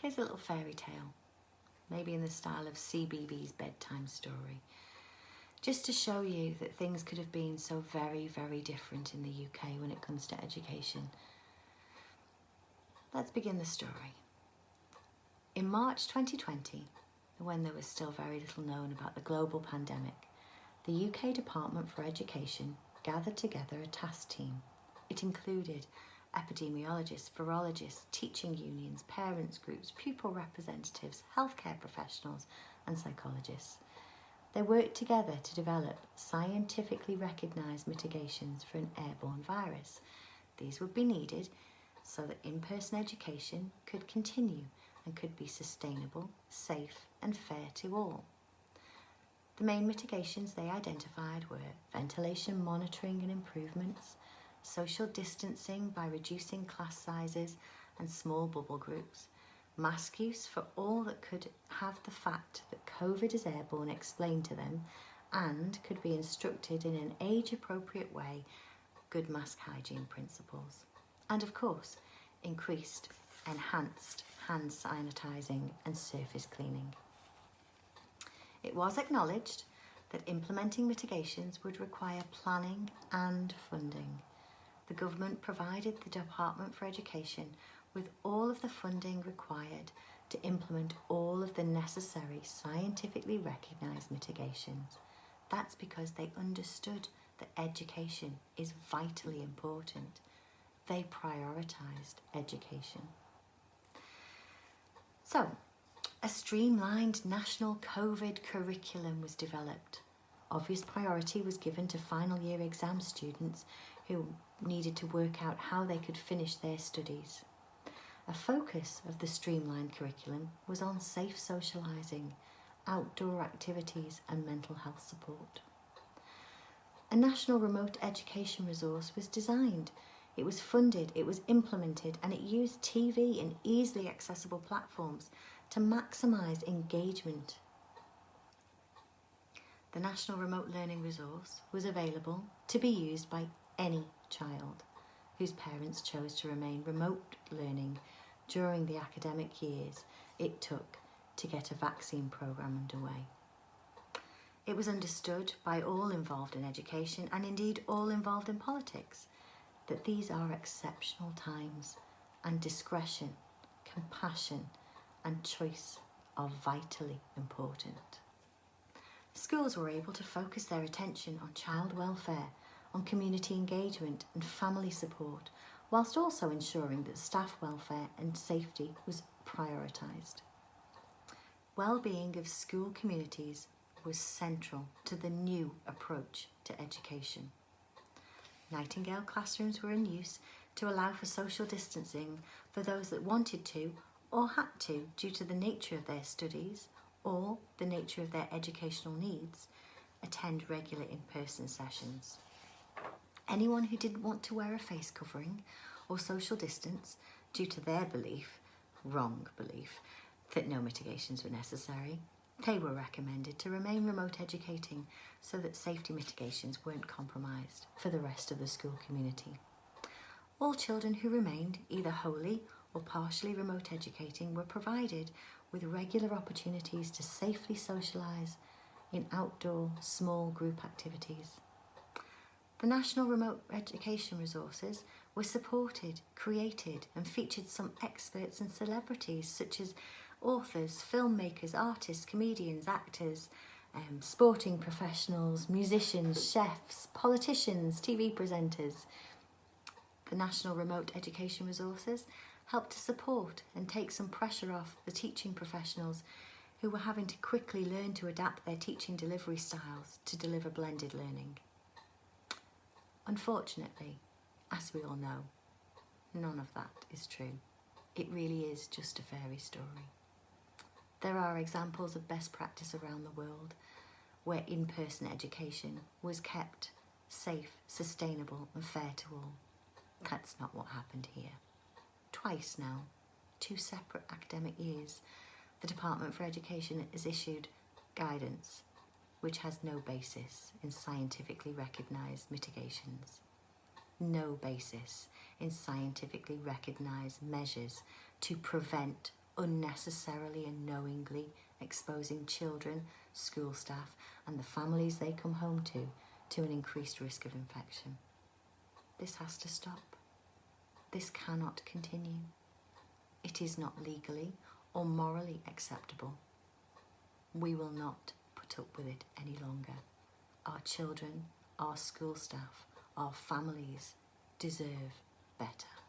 Here's a little fairy tale, maybe in the style of SafeEd's Bedtime Story, just to show you that things could have been so very, very different in the UK when it comes to education. Let's begin the story. In March 2020, when there was still very little known about the global pandemic, the UK Department for Education gathered together a task team. It included epidemiologists, virologists, teaching unions, parents groups, pupil representatives, healthcare professionals and psychologists. They worked together to develop scientifically recognised mitigations for an airborne virus. These would be needed so that in-person education could continue and could be sustainable, safe and fair to all. The main mitigations they identified were ventilation monitoring and improvements, social distancing by reducing class sizes and small bubble groups, mask use for all that could have the fact that COVID is airborne explained to them and could be instructed in an age-appropriate way, good mask hygiene principles, and of course, enhanced hand sanitising and surface cleaning. It was acknowledged that implementing mitigations would require planning and funding. The government provided the Department for Education with all of the funding required to implement all of the necessary scientifically recognised mitigations. That's because they understood that education is vitally important. They prioritised education. So, a streamlined national COVID curriculum was developed. Obvious priority was given to final year exam students who needed to work out how they could finish their studies. A focus of the streamlined curriculum was on safe socialising, outdoor activities and mental health support. A national remote education resource was designed. It was funded, it was implemented, and it used TV and easily accessible platforms to maximise engagement. The National Remote Learning Resource was available to be used by any child whose parents chose to remain remote learning during the academic years it took to get a vaccine programme underway. It was understood by all involved in education and indeed all involved in politics that these are exceptional times and discretion, compassion and choice are vitally important. Schools were able to focus their attention on child welfare, on community engagement and family support, whilst also ensuring that staff welfare and safety was prioritised. Well-being of school communities was central to the new approach to education. Nightingale classrooms were in use to allow for social distancing for those that wanted to or had to due to the nature of their studies or the nature of their educational needs, attend regular in-person sessions. Anyone who didn't want to wear a face covering or social distance due to their wrong belief, that no mitigations were necessary, they were recommended to remain remote educating so that safety mitigations weren't compromised for the rest of the school community. All children who remained either wholly or partially remote educating were provided with regular opportunities to safely socialise in outdoor small group activities. The National Remote Education Resources were supported, created and featured some experts and celebrities such as authors, filmmakers, artists, comedians, actors, sporting professionals, musicians, chefs, politicians, TV presenters. The National Remote Education Resources helped to support and take some pressure off the teaching professionals who were having to quickly learn to adapt their teaching delivery styles to deliver blended learning. Unfortunately, as we all know, none of that is true. It really is just a fairy story. There are examples of best practice around the world where in-person education was kept safe, sustainable and fair to all. That's not what happened here. Twice now, 2 separate academic years, the Department for Education has issued guidance which has no basis in scientifically recognised mitigations, no basis in scientifically recognised measures to prevent unnecessarily and knowingly exposing children, school staff and the families they come home to an increased risk of infection. This has to stop. This cannot continue. It is not legally or morally acceptable. We will not put up with it any longer. Our children, our school staff, our families deserve better.